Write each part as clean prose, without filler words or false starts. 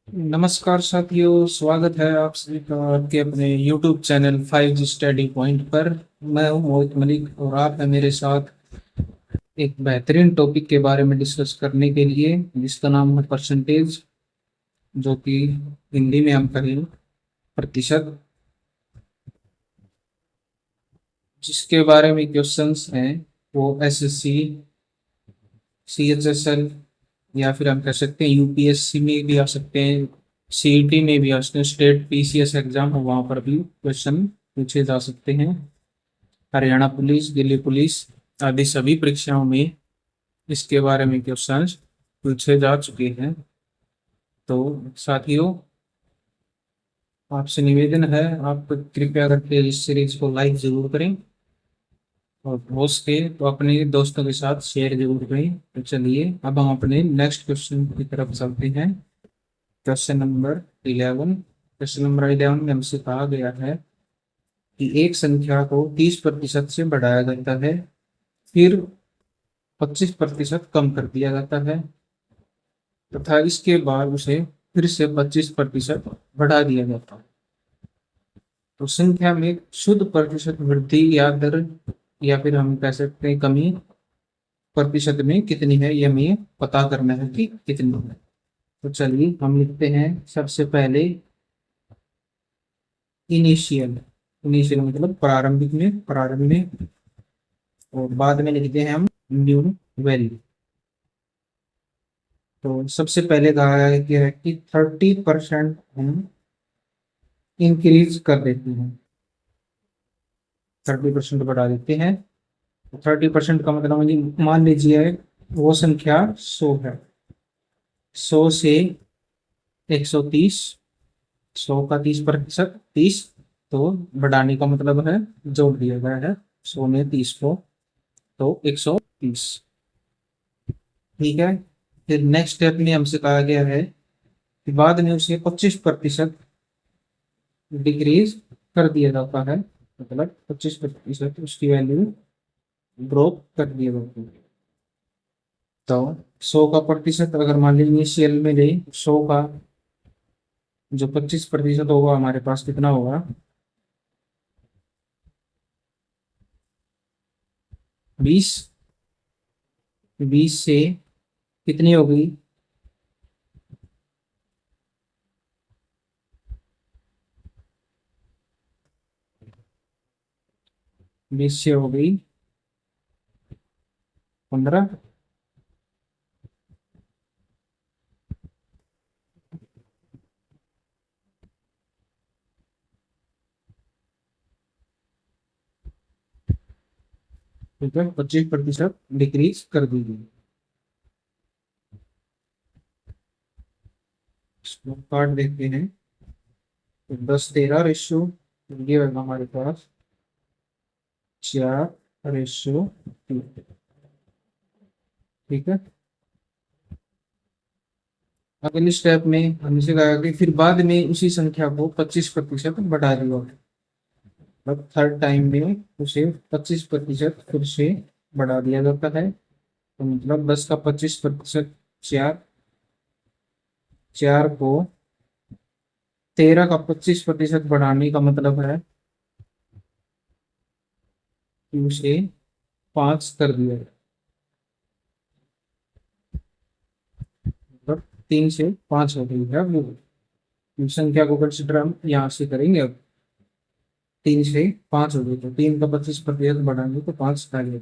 नमस्कार साथियों, स्वागत है आप सभी का आपके अपने YouTube channel 5G study point पर। मैं हूं मोहित मलिक और आप हैं मेरे साथ एक बेहतरीन टॉपिक के बारे में डिस्कस करने के लिए, जिसका नाम है परसेंटेज, जो कि हिंदी में हम कहें प्रतिशत, जिसके बारे में क्वेश्चंस हैं वो एसएससी, सीएचएसएल या फिर हम कह सकते हैं यूपीएससी में भी आ सकते हैं, सीईटी में भी आ सकते हैं, स्टेट पीसीएस एग्जाम हो वहां पर भी क्वेश्चन पूछे जा सकते हैं। हरियाणा पुलिस, दिल्ली पुलिस आदि सभी परीक्षाओं में इसके बारे में क्वेश्चन पूछे जा चुके हैं। तो साथियों, आपसे निवेदन है, आप कृपया करके इस सीरीज को लाइक जरूर करें और हो सके तो अपने दोस्तों के साथ शेयर जरूर करें। तो चलिए अब हम अपने नेक्स्ट क्वेश्चन की तरफ चलते हैं। क्वेश्चन नंबर 11 में हमसे कहा गया है कि एक संख्या को 30% से बढ़ाया जाता है, फिर 25% कम कर दिया जाता है तथा इसके बाद उसे फिर से 25% बढ़ा दिया जाता है। तो संख्या में शुद्ध प्रतिशत वृद्धि या दर, या फिर हम कह सकते हैं कमी, प्रतिशत में कितनी है, ये हमें पता करना है कि कितनी है। तो चलिए हम लिखते हैं सबसे पहले इनिशियल। इनिशियल मतलब प्रारंभ में और बाद में लिखते हैं हम न्यू वैल्यू। तो सबसे पहले कहा गया है कि 30% हम इंक्रीज कर देते हैं, 30% बढ़ा देते हैं। 30% का मतलब मान लीजिए वो संख्या 100 है, 100 से 130, 100 का 30%, 30, तो बढ़ाने का मतलब है जोड़ दिया गया है 100 में 30 को, तो 130। ठीक है। फिर नेक्स्ट स्टेप में हमसे कहा गया है कि बाद में उसे 25% डिक्रीज कर दिया जाता है, मतलब 25% उसकी वैल्यू ड्रॉप कर दिया जाता है। तो 100 का प्रतिशत अगर मान लीजिए इनिशियल में ले, 100 का जो 25% होगा हमारे पास कितना होगा, 20। 20 से कितनी हो गई, 20 से हो गई 15। ठीक है, 25% डिक्रीज कर दी गई। इसको काट देखते हैं तो 10-13 रेशियो, ये होगा हमारे पास 4:3। ठीक है। अगले स्टेप में हमसे कहा कि फिर बाद में उसी संख्या को 25% बढ़ा दिया, मतलब थर्ड टाइम में उसे 25% फिर से बढ़ा दिया जाता है। तो मतलब 10 का 25%, 4, 4 को 13 का 25% बढ़ाने का मतलब है कि उसे 5 कर दिया जाए, मतलब 3 से 5 हो गई है वो। इस संख्या को कंसिडर हम यहाँ से करेंगे अब, 3 से 5 हो गई, तो 3 का 25% बढ़ाएंगे तो 5 आ जाएगा।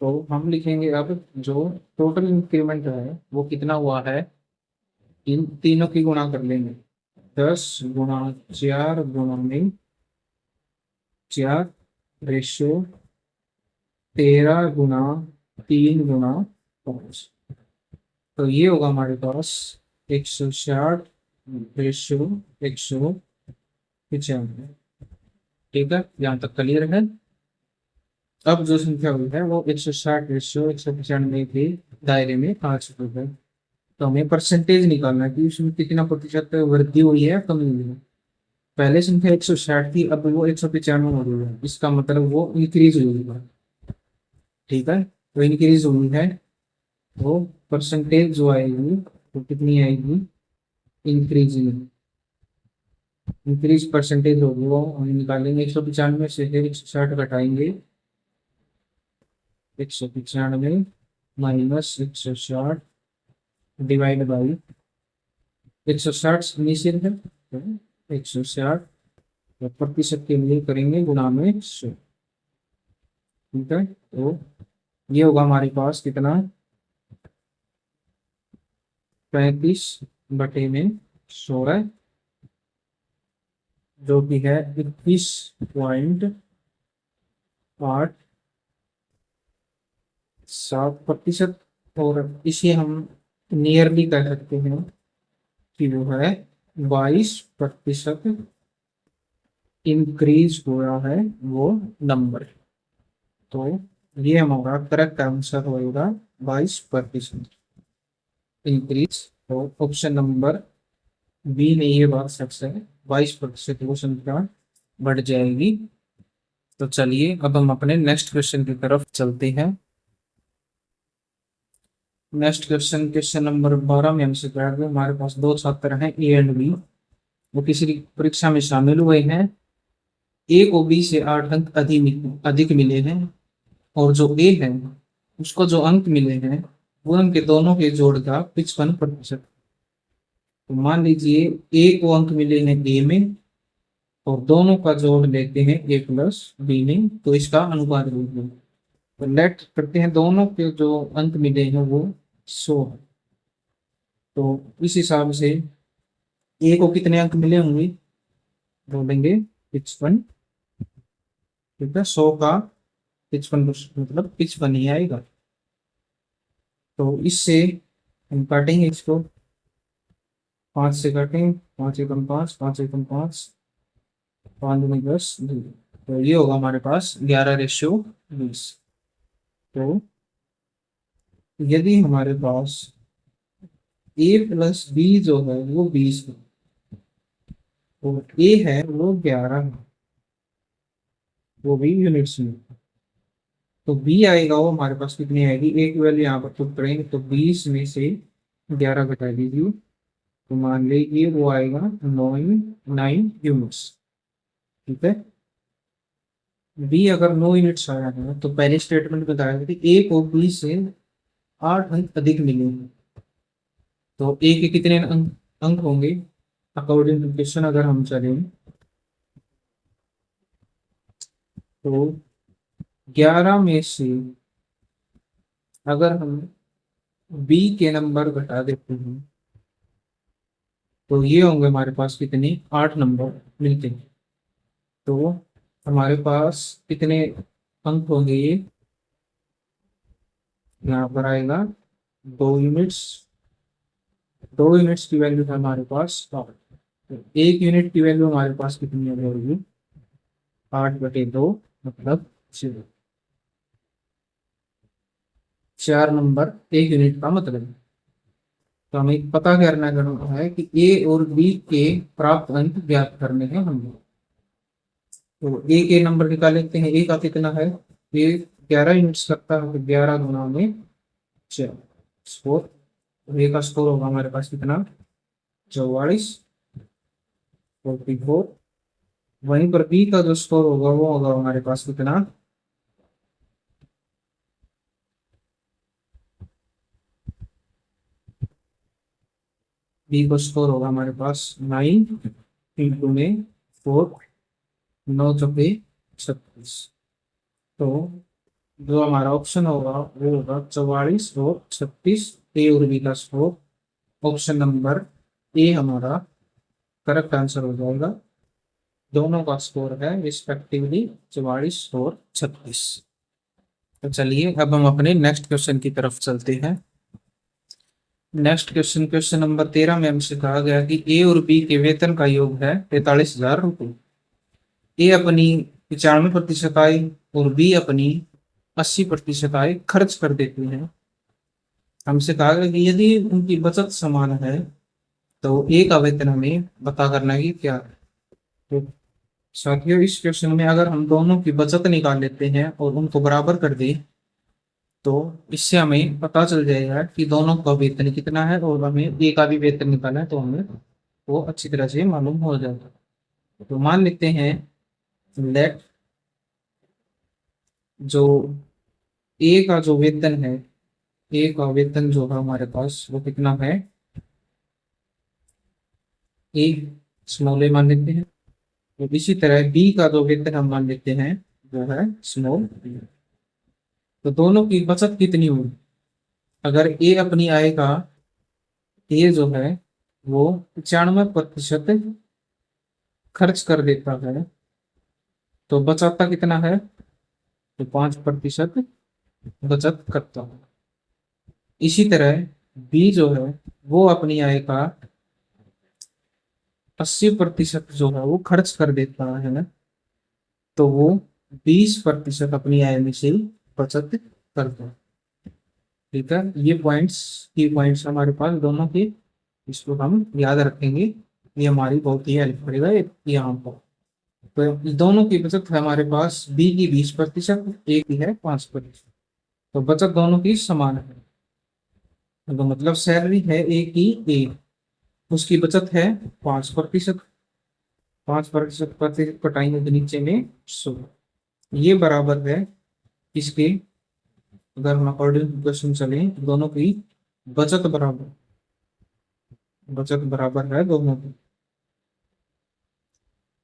तो हम लिखेंगे अब जो टोटल इंक्रीमेंट है वो कितना हुआ है, इन तीनों की गुणा कर लेंगे। 10 गुणा 4 गुणा में 4 13 गुणा 3 गुणा 5, तो ये होगा हमारे पास 160:195। ठीक है, यहाँ तक क्लियर है। अब जो संख्या हुई है वो 160:195 के दायरे में आ चुकी है। तो हमें परसेंटेज निकालना है कि उसमें कितना प्रतिशत वृद्धि हुई है, कमी हुई है। पहले संख्या 160 थी, अब वो 195 हो गई है, इसका मतलब वो इंक्रीज हुई है। ठीक है, तो इंक्रीज हुई है, वो परसेंटेज जो आएगी वो कितनी आएगी, इंक्रीजिंग, इंक्रीज परसेंटेज होगी वो हम निकालेंगे। 195 से 160 घटाएंगे, 195 माइनस 160 डिवाइड बाई 160 निश्चित है, 160 प्रतिशत के लिए करेंगे गुणा में 100। ठीक है, तो ये होगा हमारे पास कितना, 35/16, जो कि है 21.87%। और इसे हम नियरली कह सकते हैं कि वो है 22% इंक्रीज हुआ है वो नंबर। तो ये हमारा करेक्ट आंसर होगा 22% इंक्रीज। तो ऑप्शन नंबर बी में ये बात सच है, 22% वो संख्या बढ़ जाएगी। तो चलिए अब हम अपने नेक्स्ट क्वेश्चन की तरफ चलते हैं। नेक्स्ट क्वेश्चन, क्वेश्चन नंबर 12 में हमसे कहा गया हमारे पास दो छात्र हैं ए एंड बी, वो किसी परीक्षा में शामिल हुए हैं। ए को बी से 8 अंक अधिक मिले हैं, और जो ए है उसको जो अंक मिले हैं वो उनके दोनों के जोड़ का 55%। तो मान लीजिए ए को अंक मिले हैं ए में, और दोनों का जोड़ लेते हैं ए प्लस बी में, तो इसका अनुपात लीजिए। तो लेट करते हैं दोनों के जो अंक मिले हैं वो 100 है। तो इस हिसाब से ए को कितने अंक मिले होंगे, बोलेंगे 55। ठीक है, 100 का 55 मतलब 55 ही आएगा। तो इससे हम काटेंगे इसको, 5 से काटेंगे, 5 एकम 5, 5 एकम 5, 5 में 10, तो ये होगा हमारे पास 11/20। तो यदि हमारे पास ए प्लस बी जो है वो 20 है, तो ए है वो 11 है, वो भी यूनिट्स में। तो बी आएगा वो हमारे पास कितनी आएगी, ए की वैल्यू यहाँ पर पुट करेंगे तो 20 में से 11 घटा दीजिए, तो मान लीजिए वो आएगा 9 यूनिट्स। ठीक है, बी अगर 9 यूनिट्स आया है तो पहले स्टेटमेंट में बताया था ए को बी से 8 अंक अधिक मिले हैं। तो ए के कितने अंक होंगे अकॉर्डिंग टू क्वेश्चन, अगर हम चलें तो 11 में से अगर हम बी के नंबर घटा देते हैं तो ये होंगे हमारे पास कितने, 8 नंबर मिलते हैं। तो हमारे पास कितने अंक होंगे, ये यहाँ पर आएगा 2 यूनिट्स। 2 यूनिट्स की वैल्यू है हमारे पास 8, तो 1 यूनिट की वैल्यू हमारे पास कितनी होगी, 8/2 मतलब 0। 4 नंबर 1 यूनिट का मतलब है। तो हमें पता करना है कि ए और बी के प्राप्त अंक ज्ञात करने हैं हमें। तो ए के नंबर निकाल लेते हैं, ए का कितना है, ए 11 यूनिट्स करता है, तो 11 गुना में 4 स्कोर। ए का स्कोर होगा हमारे पास कितना, 44/44। वहीं पर बी का जो स्कोर होगा वो होगा हमारे पास कितना, बी का स्कोर होगा हमारे पास 9 × 4, 9×4 = 36। तो जो हमारा ऑप्शन होगा वो होगा 44 और 36, ए और बी का स्कोर। ऑप्शन नंबर ए हमारा करेक्ट आंसर हो जाएगा। दोनों का स्कोर है रिस्पेक्टिवली 44 और 36। तो चलिए अब हम अपने नेक्स्ट क्वेश्चन की तरफ चलते हैं। नेक्स्ट क्वेश्चन, क्वेश्चन नंबर 13 में हमसे कहा गया कि ए और बी के वेतन का योग है 43,000 रुपये। ए अपनी 95% आय और बी अपनी 80% आय खर्च कर देते हैं। हमसे कहा गया कि यदि उनकी बचत समान है तो ए का वेतन हमें पता करना है कि क्या है। तो साथियों इस क्वेश्चन में अगर हम दोनों की बचत निकाल लेते हैं और उनको बराबर कर दें तो इससे हमें पता चल जाएगा कि दोनों का वेतन कितना है, और हमें ए का भी वेतन निकालना है तो हमें वो अच्छी तरह से मालूम हो जाता है। तो मान लेते हैं लेट जो ए का जो वेतन है, ए का वेतन जो है हमारे पास वो कितना है, ए स्मॉल ए मान लेते हैं। तो इसी तरह बी का जो वेतन हम मान लेते हैं वो है स्मॉल बी। तो दोनों की बचत कितनी होगी? अगर ए अपनी आय का, ए जो है वो 95% खर्च कर देता है, तो बचाता कितना है? तो 5% बचत करता है। इसी तरह बी जो है वो अपनी आय का 80% जो है वो खर्च कर देता है, तो वो 20% अपनी आय में से बचत करता है। ठीक है, ये पॉइंट्स, की पॉइंट्स हमारे पास दोनों के, इसको हम याद रखेंगे, ये हमारी बहुत ही हेल्प करेगा यहाँ पर। तो दोनों की बचत है हमारे पास, बी की 20%, ए की है 5%। तो बचत दोनों की समान है। तो मतलब सैलरी है ए की, ए उसकी बचत है 5%। 5% प्रतिशत कटाएंगे तो नीचे में 100। ये बराबर है इसके, अगर हम अकॉर्डिंग क्वेश्चन चले तो दोनों की बचत बराबर, बचत बराबर है दोनों की।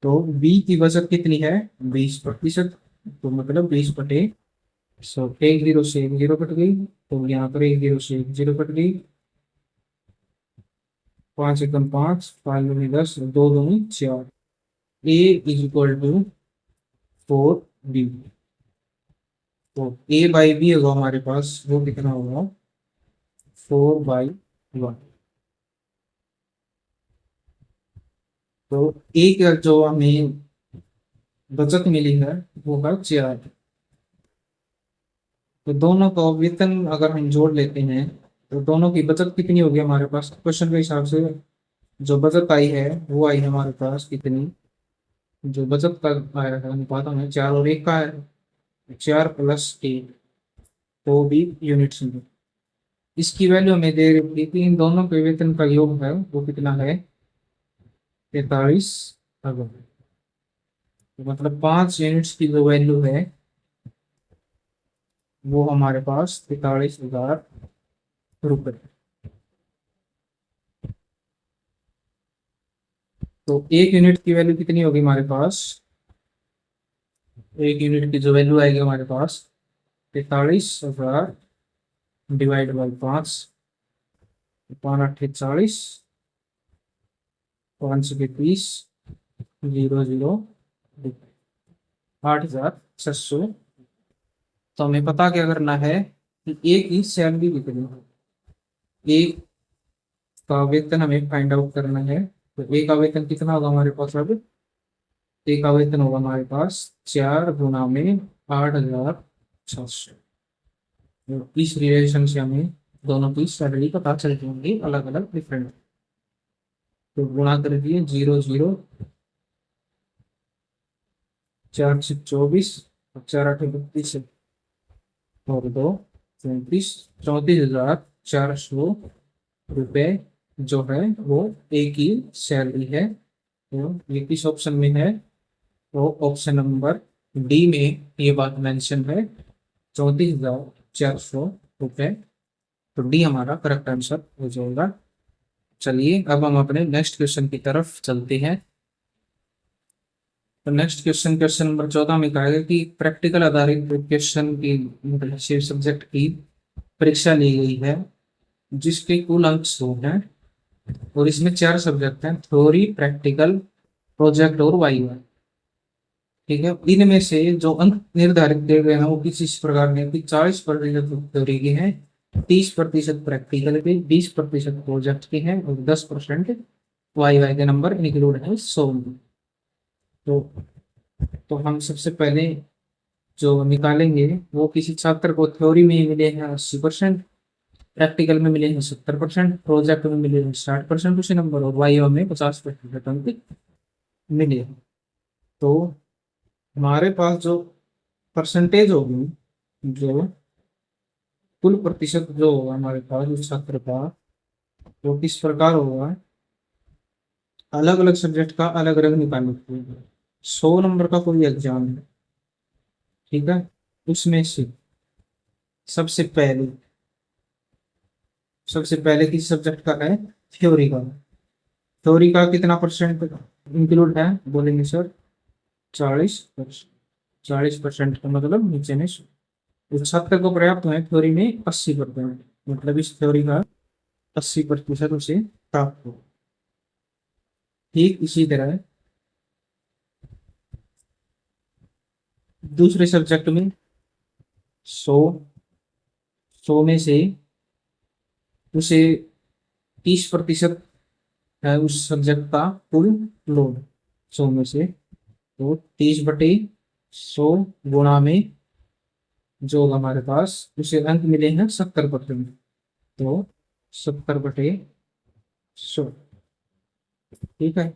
तो बी की बचत कितनी है? 20%। तो मतलब 20/100। एक जीरो से एक जीरो कट गई, तो यहाँ पर एक जीरो से एक जीरो कट गई। 5 एकम 5, 5 दूनी 10, 2 दूनी 4। ए इज इक्वल टू 4B। तो ए बाई बी होगा हमारे पास, वो कितना होगा? 4/1। तो ए का जो हमें बचत मिली है वो है 4। तो दोनों का वेतन अगर हम जोड़ लेते हैं तो दोनों की बचत कितनी होगी हमारे पास? क्वेश्चन के हिसाब से जो बचत आई है वो आई है हमारे पास कितनी, जो बचत का आया है अनुपात हमें 4 और 1 का है, 4+1, तो भी यूनिट्स में। इसकी वैल्यू हमें दे रही थी कि इन दोनों के वेतन का योग है वो कितना है? 43,000। तो मतलब 5 यूनिट्स की जो वैल्यू है वो हमारे पास 43,000 रुपये। तो एक यूनिट की वैल्यू कितनी होगी हमारे पास? एक यूनिट की जो वैल्यू आएगी हमारे पास 43,000 डिवाइड बाई 5, 5×8 = 40, 5×30, 0 0, 8,600। तो हमें पता क्या करना है कि एक ही सैलरी कितनी है, एक का वेतन हमें फाइंड आउट करना है। तो एक का वेतन कितना होगा हमारे पास? अब एक का वेतन होगा हमारे पास 4 × 8,600। इस रिलेशन से हमें दोनों की सैलरी पता चल जाएंगी, अलग अलग डिफरेंट। तो गुणा कर दिए, 0 0, 4 × 6 = 24, 4×8 = 32, और 2 34, 34,400 रुपये जो है वो एक ही सैलरी है। तो ये किस ऑप्शन में है? तो ऑप्शन नंबर डी में ये बात मेंशन है, 34,400 रुपये। तो डी हमारा करेक्ट आंसर हो जाएगा। चलिए अब हम अपने नेक्स्ट क्वेश्चन की तरफ चलते हैं। तो नेक्स्ट क्वेश्चन, क्वेश्चन नंबर 14 में कहा गया कि प्रैक्टिकल आधारित क्वेश्चन की मतलब सब्जेक्ट की परीक्षा ली गई है जिसके कुल अंक 100 हैं, और इसमें 4 सब्जेक्ट हैं, थ्योरी, प्रैक्टिकल, प्रोजेक्ट और वाइवा। ठीक है, इनमें से जो अंक निर्धारित किए गए हैं वो किस इस प्रकार के हैं कि 40% थ्योरी के हैं, 30% प्रैक्टिकल के, 20% प्रोजेक्ट के हैं, और 10% वाइवा के नंबर इंक्लूड है 100 में। तो हम सबसे पहले जो निकालेंगे वो किसी छात्र को थ्योरी में मिले हैं 80%, प्रैक्टिकल में मिले हैं 70%, प्रोजेक्ट में मिले हैं 60% उसी नंबर, और वाइवा में 50% अंक मिले हैं। तो हमारे पास जो परसेंटेज होगी, जो कुल प्रतिशत जो होगा हमारे पास उस छात्र का, वो किस प्रकार होगा अलग अलग सब्जेक्ट का अलग अलग निकालने के लिए 100 नंबर का कोई एग्जाम है, ठीक है, उसमें से सबसे पहले सबसे पहले किस सब्जेक्ट का है, थ्योरी का। थ्योरी का कितना परसेंट इंक्लूड है, बोलेंगे सर 40%। 40% का मतलब नीचे में 70 को पर्याप्त है, थ्योरी में 80%, मतलब इस थ्योरी का 80% उसे प्राप्त हो। ठीक इसी तरह दूसरे सब्जेक्ट में 100 100 में से उसे 30% है उस सब्जेक्ट का कुल लोड, 100 में से, तो 30/100 गुणा में जो हमारे पास उसे अंक मिले हैं 70%, तो 70/100, ठीक है।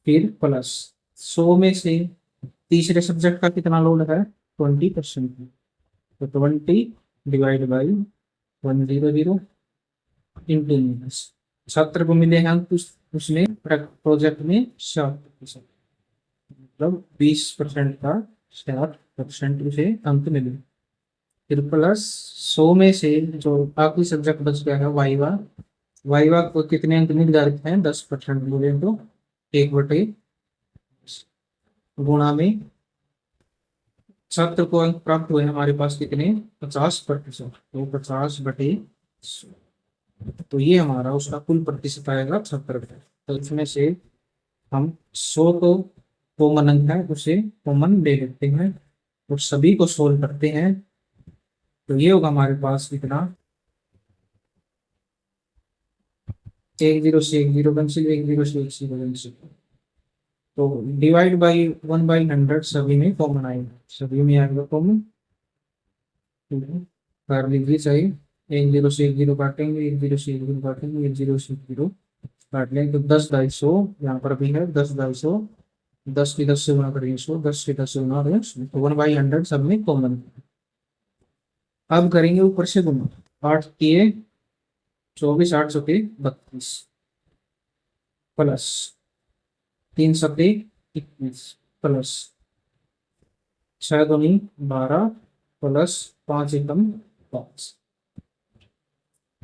फिर प्लस 100 में से तीसरे सब्जेक्ट का कितना लोड है, 20%, तो 20 / 100 इंटू माइनस 70 को मिले हैं अंक उसमें प्रोजेक्ट में 60%, मतलब 20% का 60% उसे अंक मिले। फिर प्लस 100 में से जो आखिरी सब्जेक्ट बच गया है वाइवा, वाइवा को कितने अंक निर्धारित हैं, 10% मिले, तो 1/, गुणा में 70 को अंक प्राप्त हुए हमारे पास कितने, 50%, तो 50/100, तो ये हमारा उसका कुल प्रतिशत आएगा 70%। तो इसमें से हम 100 तो कॉमन अंक है उसे कॉमन ले लेते हैं और सभी को सोल्व करते हैं, तो ये होगा हमारे पास कितना, 1 0 से 1 0 कैंसिल, 1 0 से 1 0 कैंसिल, तो डिवाइड बाई 1/100 सभी में कॉमन आएगा, सभी में आएगा कॉमन, कर लीजिए सही। 1 0 से 1 0 काटेंगे, 1 0 से 1 0 काटेंगे, 1 0 से 1 0 काट लेंगे, तो 10/200 यहाँ पर भी है, 10/200, 10 की 10 से गुणा करेंगे 100, 10 की 10 से गुणा करेंगे 100, तो 1/100 सब में कॉमन। अब करेंगे ऊपर से गुणा, 8 किए 24, 8 सौ 32, प्लस 3 सत्ते 21, प्लस 6 दूनी 12, प्लस 5 एकम 5,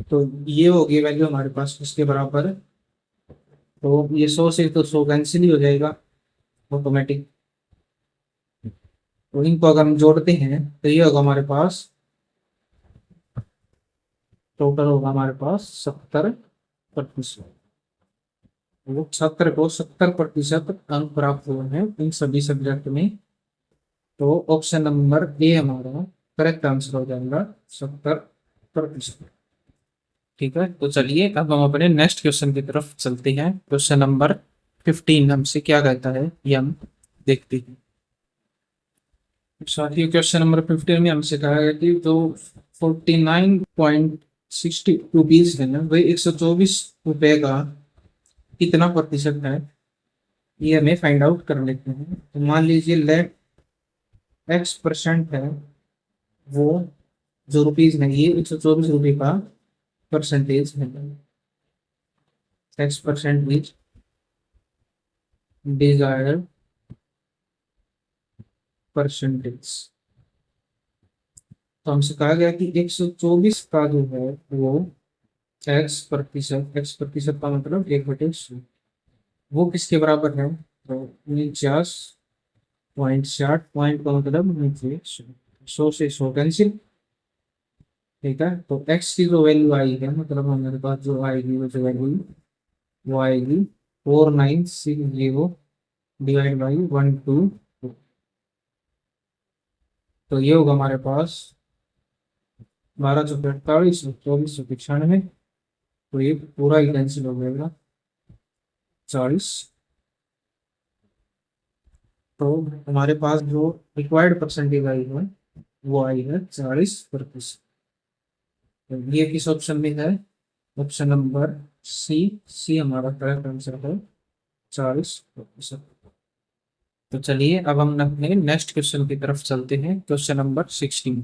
तो ये होगी वैल्यू हमारे पास इसके बराबर। तो ये 100 से तो 100 कैंसिल ही हो जाएगा ऑटोमेटिक, तो इनको अगर हम जोड़ते हैं तो ये होगा हमारे पास, टोटल होगा हमारे पास 70%, वो 70 को 70% अंक प्राप्त हुए हैं इन सभी सब्जेक्ट में, तो ऑप्शन नंबर ए हमारा करेक्ट आंसर हो जाएगा 70%, ठीक है। तो चलिए अब हम अपने नेक्स्ट क्वेश्चन की तरफ चलते हैं। क्वेश्चन नंबर 15 हमसे क्या कहता है ये हम देखते हैं। साथियों क्वेश्चन नंबर 15 में हमसे कहा गया कि जो 49.60 रुपीज है ना, वही 124 रुपए का कितना प्रतिशत है, ये हमें फाइंड आउट कर लेते हैं। तो मान लीजिए लेट x% है, वो जो रुपीज है ये 124 रुपए का परसेंटेज है, x% इज डिजायर्ड परसेंटेज। तो हमसे कहा गया कि 124 का जो है वो x% का मतलब 1/100, वो किसके बराबर है, तो 49.60, पॉइंट का मतलब नीचे 100 से 100 कैंसिल, ठीक है। तो x की जो वैल्यू आई है, मतलब हमारे पास जो आएगी वो जो वैल्यू वो आएगी 4960 डिवाइड बाई 122, तो ये होगा हमारे पास 1248, 2495, तो ये पूरा ही कैंसिल हो जाएगा 40, तो हमारे पास जो रिक्वायर्ड परसेंटेज आई है वो आई है 40%, तो ये किस ऑप्शन में है, ऑप्शन नंबर सी, सी हमारा करेक्ट आंसर है 40%। तो चलिए अब हम अपने नेक्स्ट क्वेश्चन की तरफ चलते हैं। क्वेश्चन नंबर 16,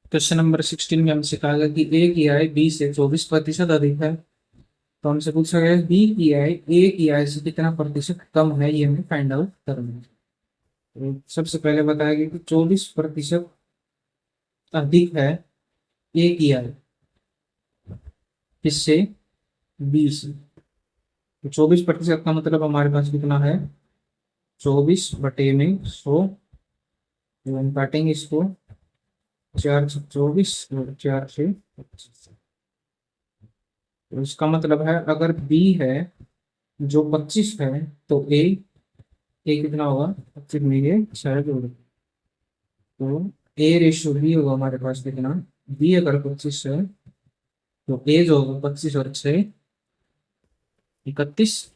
क्वेश्चन नंबर 16 में हमसे कहा गया कि ए की आय 20 से 24% अधिक है, तो हमसे पूछा गया बी की आई ए की आई से कितना प्रतिशत कम है, ये हमें फाइंड आउट करना है। तो सबसे पहले बताया गया कि 24% अधिक है ए की आई किससे, बी से। तो 24% का मतलब हमारे पास कितना है, 24/100। तो हम काटेंगे इसको, 4 से 24 और 4 से 25। तो इसका मतलब है अगर बी है जो 25 है, तो ए कितना होगा, 25 में ये 6 जोड़। तो ए रेशियो बी होगा हमारे पास कितना, बी अगर 25 है तो ए जो होगा 25 और 6 31।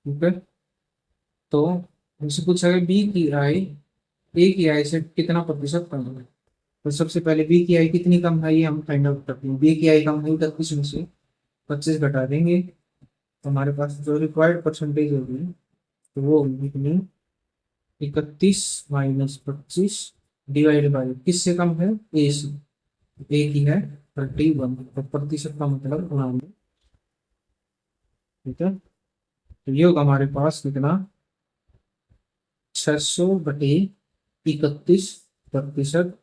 ठीक है। तो हमसे पूछा है बी की आई ए की आई से कितना प्रतिशत कम है। तो सबसे पहले बी की आई कितनी कम है ये हम फाइंड आउट करते हैं। बी की आई कम है 31 में से 25 घटा देंगे, तो हमारे पास जो रिक्वायर्ड परसेंटेज होगी तो वो होगी कितनी, 31 - 25 डिवाइड बाई किससे कम है, ए से। ए की है 31, तो प्रतिशत का मतलब 99। ठीक है। तो ये होगा हमारे पास कितना, 600/31%।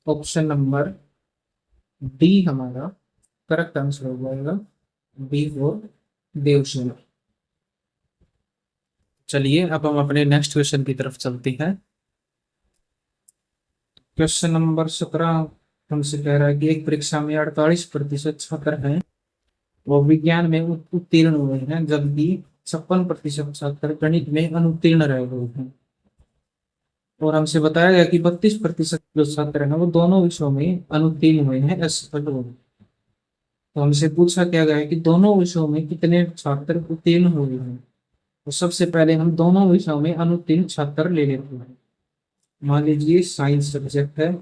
ऑप्शन नंबर डी हमारा करेक्ट आंसर हो जाएगा, बी फॉर देवसेना। चलिए अब हम अपने नेक्स्ट क्वेश्चन की तरफ चलते हैं। क्वेश्चन नंबर 17 हमसे कह रहा है कि एक परीक्षा में 48% छात्र हैं वो विज्ञान में उत्तीर्ण हुए हैं, जबकि 56% छात्र गणित में अनुत्तीर्ण रहे हुए हैं। और हमसे बताया गया कि 32% जो छात्र हैं वो दोनों विषयों में अनुत्तीर्ण हुए हैं, असफल हुए। तो हमसे पूछा क्या गया है कि दोनों विषयों में कितने छात्र उत्तीर्ण हुए हैं। तो सबसे पहले हम दोनों विषयों में अनुत्तीर्ण छात्र ले लेते हैं। मान लीजिए साइंस सब्जेक्ट है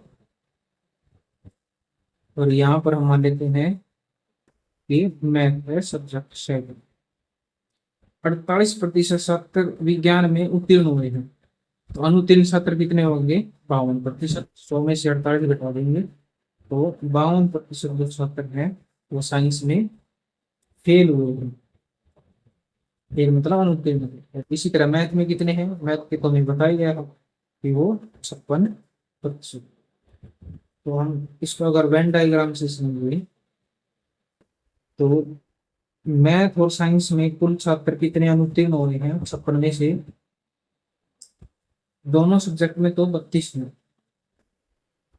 और यहाँ पर हम मान लेते हैं कि मैथ है सब्जेक्ट 7। 48% छात्र विज्ञान में उत्तीर्ण हुए हैं, तो अनुत्तीर्ण छात्र कितने होंगे, 52%। 100 में से 48 घटा देंगे तो 52% जो छात्र हैं वो साइंस में फेल हुए हैं। फेल मतलब अनुत्तीर्ण है। इसी तरह मैथ में कितने हैं, मैथ के तो हमें बताया गया है कि वो 56%। तो हम इसको अगर वेन डायग्राम से समझें तो मैथ और साइंस में कुल छात्र कितने अनुत्तीर्ण हुए हैं 56 में से, दोनों सब्जेक्ट में तो 32 में।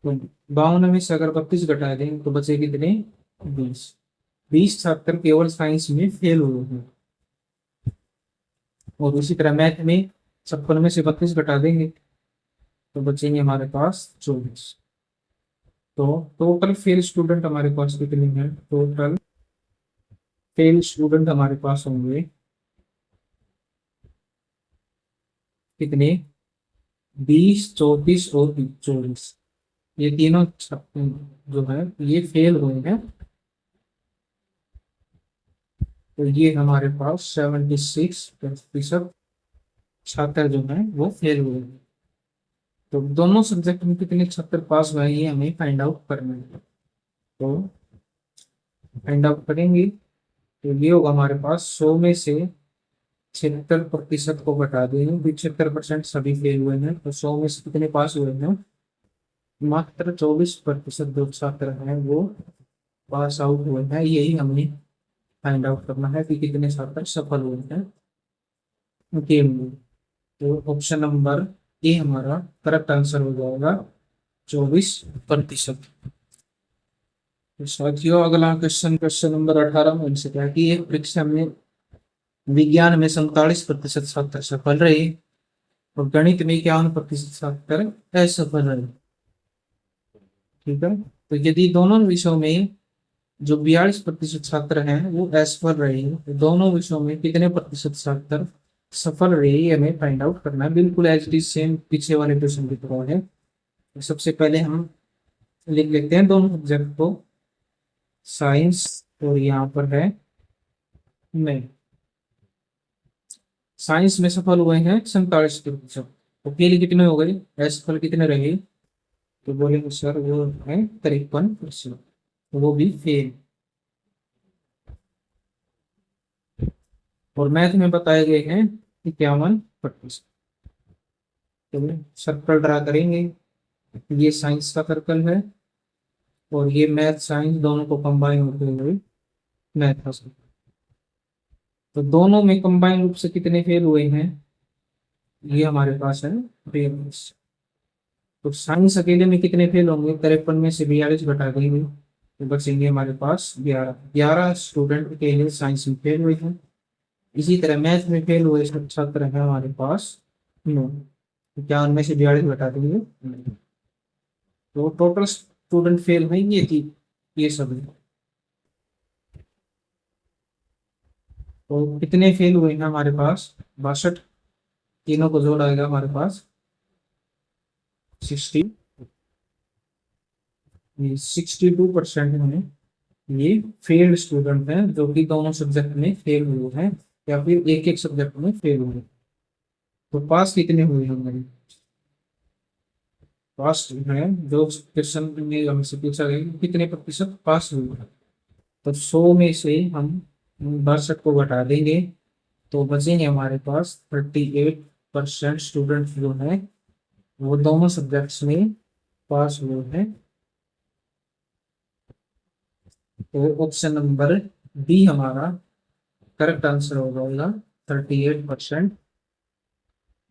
तो 52 में से अगर 32 घटा दें तो बचे कितने, 20। 20 छात्र केवल साइंस में फेल हुए हैं। और उसी तरह मैथ में 56 में से 32 घटा देंगे तो बचेंगे हमारे पास 24। तो टोटल फेल स्टूडेंट हमारे पास कितने हैं, टोटल फेल स्टूडेंट हमारे पास होंगे कितने, 20 34 और 24। ये तीनों जो है ये फेल हुए हैं। तो ये हमारे पास 76% छात्र जो है वो फेल हुए हैं। तो दोनों सब्जेक्ट में कितने छात्र पास हुए हैं ये हमें फाइंड आउट करना है। तो फाइंड आउट करेंगे तो ये होगा हमारे पास 100 में से 76% को घटा देंगे, 75% सभी फेल हुए हैं। तो 100 में से कितने पास हुए हैं, मात्र 24% जो छात्र हैं वो पास आउट हुए हैं। यही हमें फाइंड आउट करना है कि कितने छात्र सफल हुए हैं गेम में। तो ऑप्शन नंबर ए हमारा करेक्ट आंसर हो जाएगा, 24%। तो साथियों अगला क्वेश्चन, क्वेश्चन नंबर 18 में हमसे क्या कि एक परीक्षा में विज्ञान में 47% छात्र सफल रहे और गणित में 51% छात्र असफल रहे। ठीक है। तो यदि दोनों विषयों में जो 42% छात्र हैं वो असफल रहे तो दोनों विषयों में कितने प्रतिशत छात्र सफल रहे ये हमें फाइंड आउट करना है। बिल्कुल एज डी सेम पीछे वाले क्वेश्चन की तरह है। तो सबसे पहले हम लिख लेते हैं दोनों सब्जेक्ट को, साइंस और यहाँ पर है मैथ। साइंस में सफल हुए हैं 47%। तो फेल कितने हो गए, असफल कितने रहे, तो बोलेंगे सर वो है 53%, वो भी फेल। और मैथ में बताए गए हैं 51%। तो सर्कल ड्रा करेंगे, ये साइंस का सर्कल है और ये मैथ साइंस दोनों को कंबाइन होते हुए मैथ का सर्कल। तो दोनों में कंबाइन रूप से कितने फेल हुए हैं, ये हमारे पास है 42। तो साइंस अकेले में कितने फेल होंगे, 53 में से 42 घटा देंगे तो बचेंगे हमारे पास 11। 11 स्टूडेंट अकेले साइंस में फेल हुए हैं। इसी तरह मैथ में फेल हुए छात्र हैं हमारे पास 9। तो क्या उनमें से 42 घटा देंगे, तो टोटल स्टूडेंट फेल होंगे कि ये सब हैं। तो कितने फेल हुए हैं हमारे पास 62, तीनों को जोड़ाएगा हमारे पास 60, 62% में ये फेल्ड स्टूडेंट हैं जो कि दोनों सब्जेक्ट में फेल हुए हैं या फिर एक एक सब्जेक्ट में फेल हुए। तो पास कितने हुए होंगे, पास है जो क्वेश्चन में हमसे पूछा गया कि कितने प्रतिशत पास हुए हैं। तो 100 में से हम 62 को घटा देंगे तो बचेंगे हमारे पास 38% स्टूडेंट जो है वो दोनों सब्जेक्ट्स में पास हुए हैं। तो ऑप्शन नंबर बी हमारा करेक्ट आंसर हो जाएगा 38%,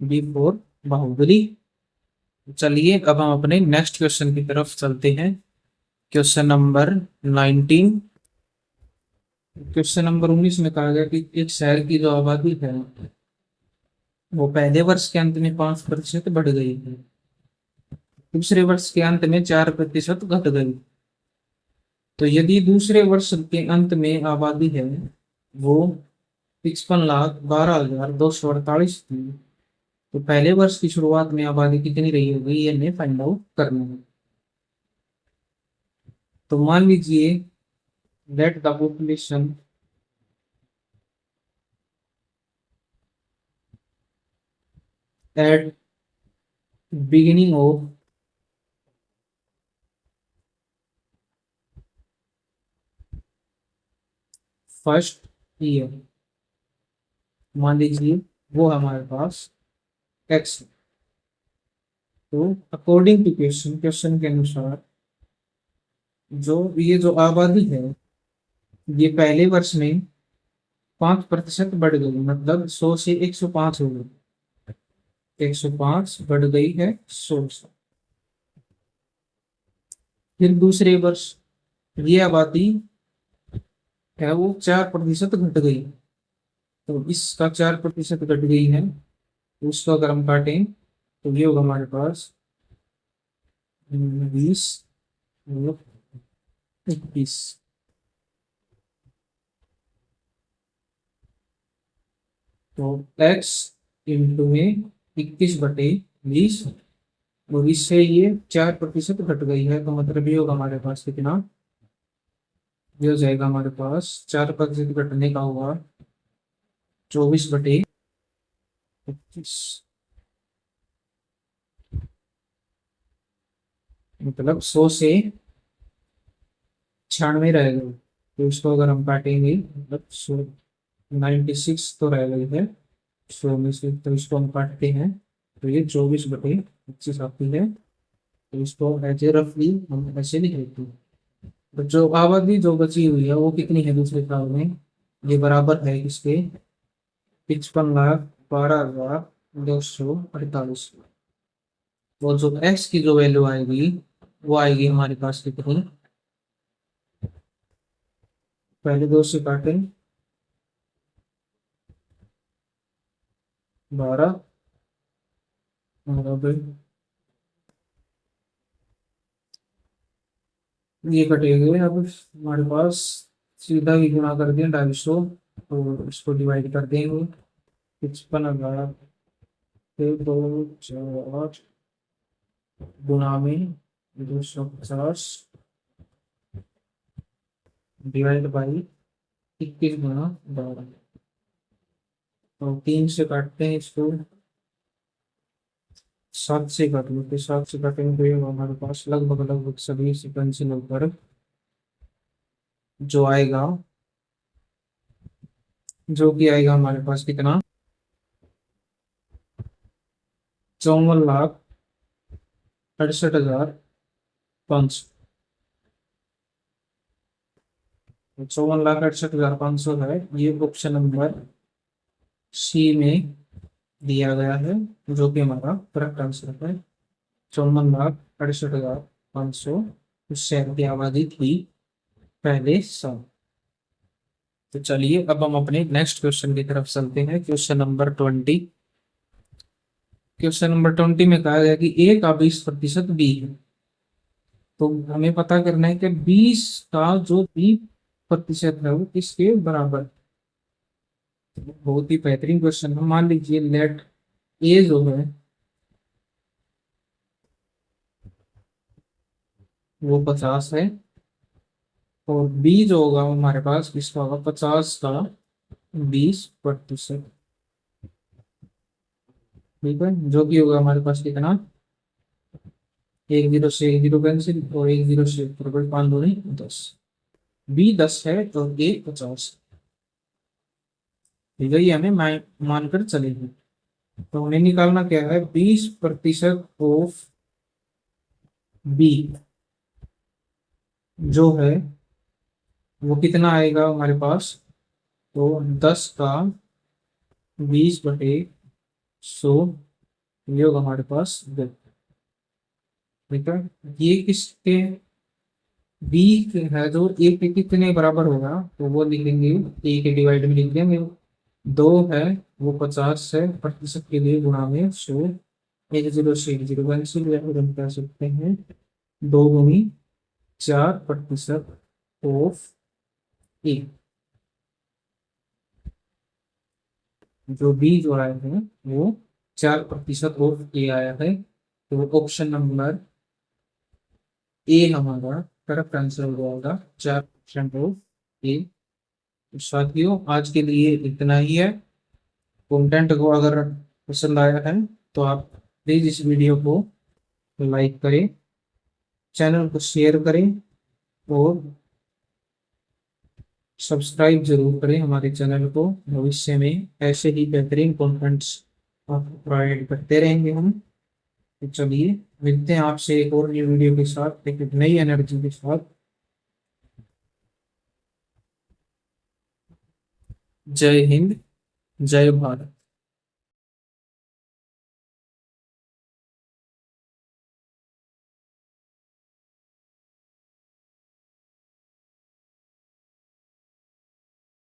बी फोर बाहुबली। चलिए अब हम अपने नेक्स्ट क्वेश्चन की तरफ चलते हैं। Question number 19। क्वेश्चन नंबर 19 में कहा गया कि एक शहर की जो आबादी है वो पहले वर्ष के अंत में 5% बढ़ गई है, दूसरे वर्ष के अंत में 4% घट गई। तो यदि दूसरे वर्ष के अंत में आबादी है वो 55,12,248 थी, तो पहले वर्ष की शुरुआत में आबादी कितनी रही होगी ये हमें फाइंड आउट करना है। तो मान लीजिए let the population at beginning of first year, मान लीजिए वो हमारे पास एक्स। तो अकॉर्डिंग टू क्वेश्चन, क्वेश्चन के अनुसार जो ये जो आबादी है ये पहले वर्ष में 5% बढ़ गई, मतलब 100 से 105 हो गई, 105 बढ़ गई है 100 से। फिर दूसरे वर्ष ये आबादी है वो 4% घट गई, तो इसका 4% घट गई है, तो उसको अगर हम काटें तो ये होगा हमारे पास 20 और 21। तो x इंटू में 21/20, और इससे ये 4% घट गई है, तो मतलब ये होगा हमारे पास कितना, ये हो जाएगा हमारे पास 4% घटने का होगा 24/25, मतलब 100 से 96 रह गए। तो इसको अगर हम काटेंगे मतलब 96 तो रह गई है 100 में से, तो इसको हम काटते हैं तो ये 24/25 आती है। तो इसको ऐसे रफली हम ऐसे लिख लेते हैं। तो जो आबादी जो बची हुई है वो कितनी है दूसरे साल में, ये बराबर है इसके 55,12,248। और जो एक्स की जो वैल्यू आएगी वो आएगी हमारे पास कितनी, पहले दो से काटें 12 बराबर, ये कटेंगे अब हमारे पास, सीधा ही गुणा कर दिया 250, तो इसको डिवाइड कर देंगे 55,000 से 248 गुणा में 250 डिवाइड बाई 21 गुणा 12। तो 3 से काटते हैं इसको, 7 से काट लो, तो 7 से काटेंगे तो ये हमारे पास लगभग लगभग सभी सिक्वेंस नंबर जो आएगा जो कि आएगा हमारे पास कितना, 54,68,500। 54,68,500 है, ये ऑप्शन नंबर सी में दिया गया है, जो कि हमारा करेक्ट आंसर है। 54,68,500 शहर की आबादी थी पहले साल। तो चलिए अब हम अपने नेक्स्ट क्वेश्चन की तरफ चलते हैं। क्वेश्चन नंबर 20 में कहा गया कि ए का 20% बी है। तो हमें पता करना है कि 20 का जो 20% है वो किसके बराबर है। तो बहुत ही बेहतरीन क्वेश्चन है। मान लीजिए लेट ए जो है वो 50 है, और बी जो होगा हमारे पास किसका होगा, 50 का 20%। ठीक है, जो कि होगा हमारे पास कितना, एक जीरो से एक जीरो कैंसिल, और एक जीरो से 5 दूनी 10। बी 10 है तो ए 50। ठीक है, ये हमें मानकर चलेगी। तो हमें निकालना क्या है, 20% ऑफ बी जो है वो कितना आएगा हमारे पास। तो 10 का 20/100, ये होगा हमारे पास 10। ठीक है, ये किसके, बी है जो ए के कितने बराबर होगा, तो वो लिखेंगे, ए के डिवाइड में लिख देंगे। 2 है वो 50 है, प्रतिशत के लिए गुणा में 100। एक जीरो से एक जीरो कैंसिल, या फिर हम कह सकते हैं 2 गुनी 4% ऑफ ए। जो बी जो आया है वो 4% ऑफ ए आया है। तो ऑप्शन नंबर ए हमारा करेक्ट आंसर हो जाएगा, 4% ऑफ ए। तो साथियों आज के लिए इतना ही है। कंटेंट को अगर पसंद आया है तो आप प्लीज इस वीडियो को लाइक करें, चैनल को शेयर करें, और सब्सक्राइब जरूर करें हमारे चैनल को। भविष्य में ऐसे ही बेहतरीन कंटेंट्स आपको प्रोवाइड करते रहेंगे हम। तो चलिए मिलते हैं आपसे एक और नई वीडियो के साथ, एक नई एनर्जी के साथ। जय हिंद, जय भारत।